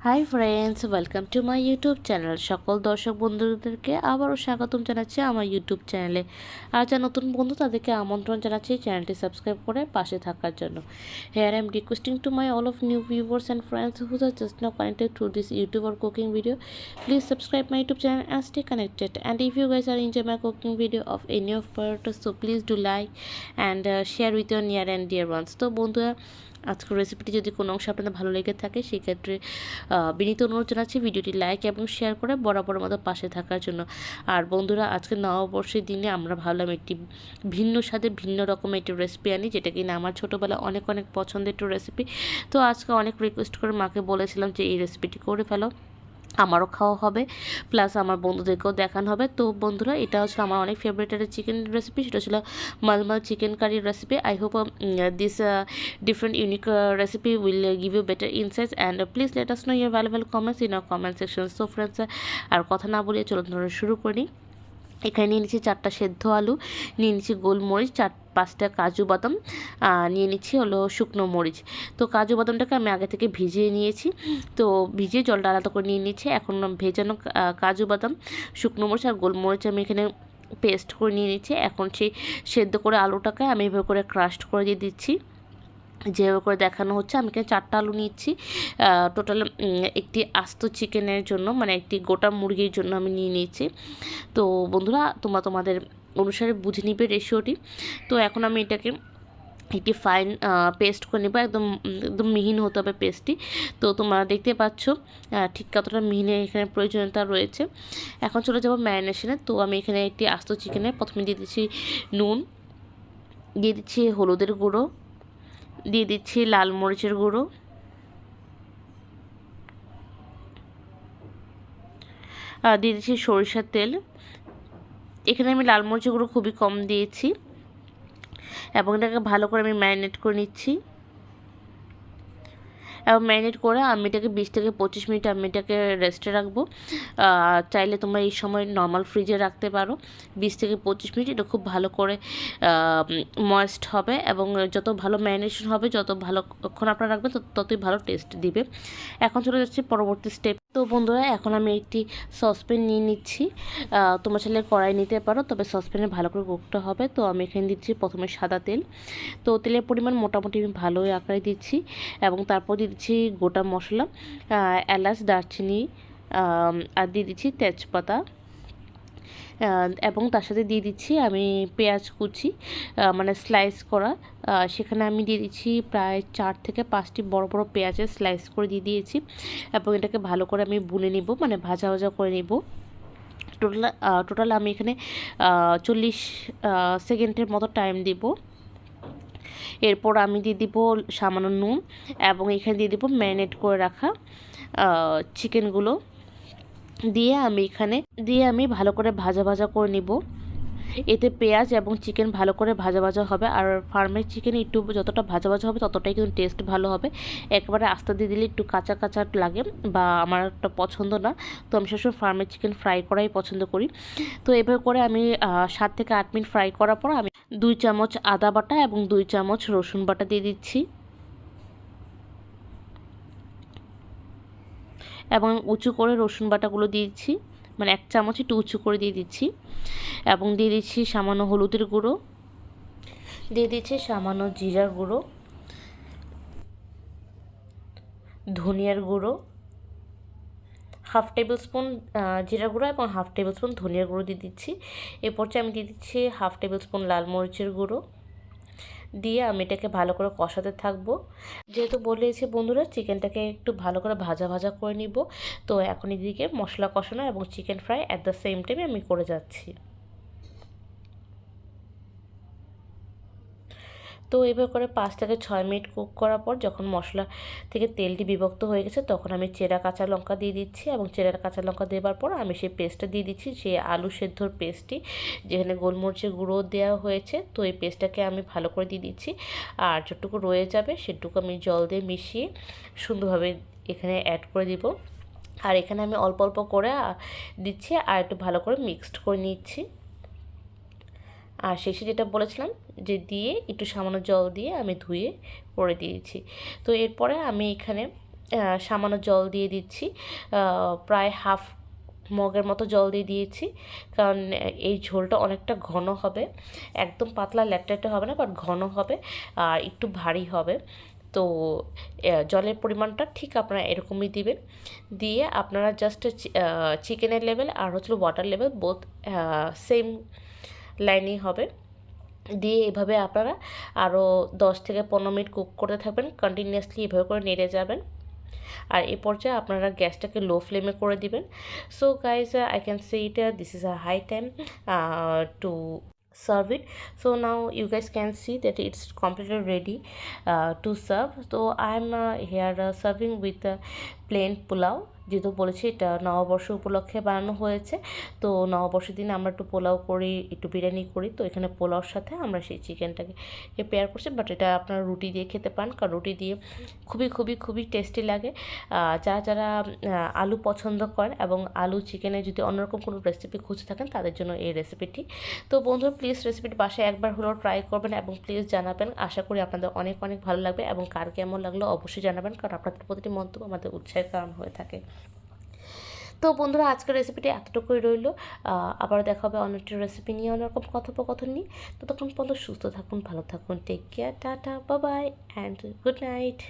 Hi friends, welcome to my YouTube channel. সকল দর্শক বন্ধুদেরকে আবারও স্বাগতম জানাচ্ছি আমার ইউটিউব চ্যানেলে। আর যা নতুন বন্ধু তাদেরকে আমন্ত্রণ জানাচ্ছি চ্যানেলটি সাবস্ক্রাইব করে পাশে থাকার জন্য। Here I am requesting to my all of new viewers and friends who are just now connected to this YouTube or cooking video. Please subscribe my YouTube channel and stay connected. And if you guys are enjoy my cooking video of any of part, so please do like and share with your near and dear ones. তো বন্ধুরা, আজকের রেসিপিটি যদি কোনো অংশ আপনাদের ভালো লেগে থাকে সেক্ষেত্রে বিনীত অনুরোধ জানাচ্ছি ভিডিওটি লাইক এবং শেয়ার করে বরাবর মতো পাশে থাকার জন্য। আর বন্ধুরা, আজকে নববর্ষের দিনে আমরা ভাবলাম একটি ভিন্ন স্বাদে ভিন্ন রকমের একটি রেসিপি আনি, যেটা কিনা আমার ছোটোবেলায় অনেক অনেক পছন্দের একটু রেসিপি। তো আজকে অনেক রিকোয়েস্ট করে মাকে বলেছিলাম যে এই রেসিপিটি করে ফেলো, আমারও খাওয়া হবে প্লাস আমার বন্ধুদেরকেও দেখানো হবে। তো বন্ধুরা, এটা হচ্ছে আমার অনেক ফেভারিট একটা চিকেন রেসিপি, সেটা ছিল মালমাল chicken curry recipe. I hope this different unique recipe will give you better insights, and please let us know your valuable comments in our comment section. So friends, আর কথা না বলিয়ে চলুন ধরে শুরু করি। এখানে নিয়ে নিচ্ছি 4টা সেদ্ধ আলু, নিয়ে নিচ্ছি গোলমরিচ, 4-5টা কাজু বাদাম, নিয়ে নিচ্ছি হলো শুকনো মরিচ। তো কাজু বাদামটাকে আমি আগে থেকে ভিজিয়ে নিয়েছি, তো ভিজিয়ে জলটা আলাদা করে নিয়ে নিচ্ছি। এখন ভেজানো কাজু বাদাম, শুকনো মরিচ আর গোলমরিচ আমি এখানে পেস্ট করে নিয়ে নিচ্ছি। এখন সেই সেদ্ধ করে আলুটাকে আমি এভাবে করে ক্রাশড করে দিয়ে দিচ্ছি, যেভাবে করে দেখানো হচ্ছে। আমি এখানে 4টা আলু নিচ্ছি, টোটাল একটি আস্ত চিকেনের জন্য, মানে একটি গোটা মুরগির জন্য আমি নিয়ে নিচ্ছি। তো বন্ধুরা, তোমাদের অনুসারে বুঝে নিবে রেশিওটি। তো এখন আমি এটাকে একটি ফাইন পেস্ট করে নেবো, একদম একদম মিহিন হতে হবে পেস্টটি। তো তোমরা দেখতে পাচ্ছ ঠিক কতটা মিহিনের এখানে প্রয়োজনীয়তা রয়েছে। এখন চলে যাব ম্যারিনেশনে। তো আমি এখানে একটি আস্ত চিকেনে প্রথমে দিয়ে দিচ্ছি নুন, দিয়ে দিচ্ছি হলুদের গুঁড়ো, দিয়ে দিচ্ছি লাল মরিচের গুঁড়ো, দিয়ে দিচ্ছি সরিষার তেল। এখানে আমি লাল মরিচের গুঁড়ো খুবই কম দিয়েছি, এবং এটাকে ভালো করে আমি ম্যারিনেট করে নিচ্ছি। এবং ম্যারিনেট করে আমি এটাকে 20 থেকে 25 মিনিট আমি এটাকে রেস্টে রাখবো। চাইলে তোমরা এই সময় নর্মাল ফ্রিজে রাখতে পারো। 20 থেকে 25 মিনিট এটা খুব ভালো করে ময়েস্ট হবে, এবং যত ভালো ম্যারিনেশন হবে, যত ভালোক্ষণ আপনারা রাখবেন ততই ভালো টেস্ট দিবে। এখন চলে যাচ্ছি পরবর্তী স্টেপ। তো বন্ধুরা, এখন আমি একটি সসপ্যান নিয়ে নিচ্ছি। তোমরা চাইলে কড়াই নিতে পারো, তবে সসপ্যানে ভালো করে কুকটা হবে। তো আমি এখানে দিচ্ছি প্রথমে সাদা তেল। তো তেলের পরিমাণ মোটামুটি আমি ভালোই আকারে দিচ্ছি, এবং তারপর দিয়ে দিচ্ছি গোটা মশলা, এলাচ, দারচিনি, আর দিয়ে দিচ্ছি তেজপাতা, এবং তার সাথে দিয়ে দিচ্ছি আমি পেঁয়াজ কুচি, মানে স্লাইস করা। সেখানে আমি দিয়ে দিচ্ছি প্রায় 4 থেকে 5টি বড় বড় পেঁয়াজের স্লাইস করে দিয়ে দিয়েছি, এবং এটাকে ভালো করে আমি ভুনে নিব, মানে ভাজা ভাজা করে নিব। টোটাল আমি এখানে 40 সেকেন্ডের মতো টাইম দিব। এরপর আমি দিয়ে দিব সামান্য নুন, এবং এখানে দিয়ে দিব ম্যারিনেট করে রাখা চিকেনগুলো দিয়ে আমি ভালো করে ভাজা ভাজা করে নিব। এতে পেঁয়াজ এবং চিকেন ভালো করে ভাজা ভাজা হবে। আর ফার্মের চিকেন একটু যতটা ভাজা ভাজা হবে ততটাই কিন্তু টেস্ট ভালো হবে। একবারে আস্তে দিয়ে দিলে একটু কাঁচা কাঁচা লাগে, বা আমার একটা পছন্দ না। তো আমি সবসময় ফার্মের চিকেন ফ্রাই করাই পছন্দ করি। তো এভাবে করে আমি 7 থেকে 8 মিনিট ফ্রাই করার পর আমি 2 চামচ আদা বাটা এবং 2 চামচ রসুন বাটা দিয়ে দিচ্ছি, এবং উঁচু করে রসুন বাটাগুলো দিয়েছি, মানে 1 চামচ একটু উঁচু করে দিয়ে দিচ্ছি। এবং দিয়ে দিচ্ছি সামান্য হলুদের গুঁড়ো, দিয়ে দিচ্ছি সামান্য জিরার গুঁড়ো, ধনিয়ার গুঁড়ো, হাফ টেবিল স্পুন জিরার গুঁড়ো এবং হাফ টেবিল স্পুন ধনিয়ার গুঁড়ো দিয়ে দিচ্ছি। এরপর আমি দিয়ে দিচ্ছি হাফ টেবিল স্পুন লাল মরিচের গুঁড়ো, দিয়ে আমি এটাকে ভালো করে কষাতে থাকবো। যেহেতু বলেছি বন্ধুরা, চিকেনটাকে একটু ভালো করে ভাজা ভাজা করে নিব। তো এখন এদিকে মশলা কষানো এবং chicken fry at the same টাইমে আমি করে যাচ্ছি। তো এভাবে করে 5 থেকে 6 মিনিট কুক করার পর যখন মশলা থেকে তেলটি বিভক্ত হয়ে গেছে, তখন আমি চেরা কাঁচা লঙ্কা দিয়ে দিচ্ছি, এবং চেরা কাঁচা লঙ্কা দেওয়ার পর আমি সেই পেস্টটা দিয়ে দিচ্ছি, সেই আলু সেদ্ধর পেস্টটি, যেখানে গোলমরিচের গুঁড়ো দেওয়া হয়েছে। তো এই পেস্টটাকে আমি ভালো করে দিয়ে দিচ্ছি, আর যতটুকু রয়ে যাবে সেটুকু আমি জল দিয়ে মিশিয়ে সুন্দরভাবে এখানে অ্যাড করে দিব। আর এখানে আমি অল্প অল্প করে দিচ্ছি, আর একটু ভালো করে মিক্সড করে নিচ্ছি। আর শেষে যেটা বলেছিলাম যে দিয়ে একটু সামান্য জল দিয়ে আমি ধুয়ে করে দিয়েছি। তো এরপরে আমি এখানে সামান্য জল দিয়ে দিচ্ছি, প্রায় হাফ মগের মতো জল দিয়ে দিয়েছি, কারণ এই ঝোলটা অনেকটা ঘন হবে, একদম পাতলা ল্যাপটাটা হবে না, বাট ঘন হবে আর একটু ভারী হবে। তো জলের পরিমাণটা ঠিক আপনারা এরকমই দিবেন। দিয়ে আপনারা জাস্ট চিকেনের লেভেল আর হচ্ছে ওয়াটার লেভেল বোথ সেম লাইনেই হবে। দিয়ে এভাবে আপনারা আরও 10 থেকে 15 মিনিট কুক করতে থাকবেন, কন্টিনিউয়াসলি এভাবে করে নেড়ে যাবেন। আর এই পর্যায়ে আপনারা গ্যাসটাকে লো ফ্লেমে করে দিবেন। So guys, I can say it, this is a high time to serve it. So now you guys can see that it's completely ready to serve. So I'm here serving with plain pulao, যেহেতু বলেছি এটা নববর্ষ উপলক্ষে বানানো হয়েছে। তো নববর্ষের দিন আমরা একটু পোলাও করি, একটু বিরিয়ানি করি, তো এখানে পোলাওর সাথে আমরা সেই চিকেনটাকে পেয়ার করছি। বাট এটা আপনারা রুটি দিয়ে খেতে পারেন, কারণ রুটি দিয়ে খুবই খুবই খুবই টেস্টি লাগে। যারা যারা আলু পছন্দ করেন এবং আলু চিকেনে যদি অন্যরকম কোনো রেসিপি খুঁজে থাকেন, তাদের জন্য এই রেসিপিটি। তো বন্ধুরা, প্লিজ রেসিপিটি বাসায় একবার হলেও ট্রাই করবেন এবং প্লিজ জানাবেন। আশা করি আপনাদের অনেক অনেক ভালো লাগবে এবং কার কেমন লাগলো অবশ্যই জানাবেন, কারণ আপনাদের প্রতিটি মন্তব্য আমাদের উৎসাহের কারণ হয়ে থাকে। তো বন্ধুরা, আজকের রেসিপিটি এতটুকুই রইল। আবার দেখা হবে অন্য একটি রেসিপি নিয়ে, অন্যরকম কথোপকথন নিয়ে। ততক্ষণ পর্যন্ত সুস্থ থাকুন, ভালো থাকুন, take care, tata, bye bye and good night.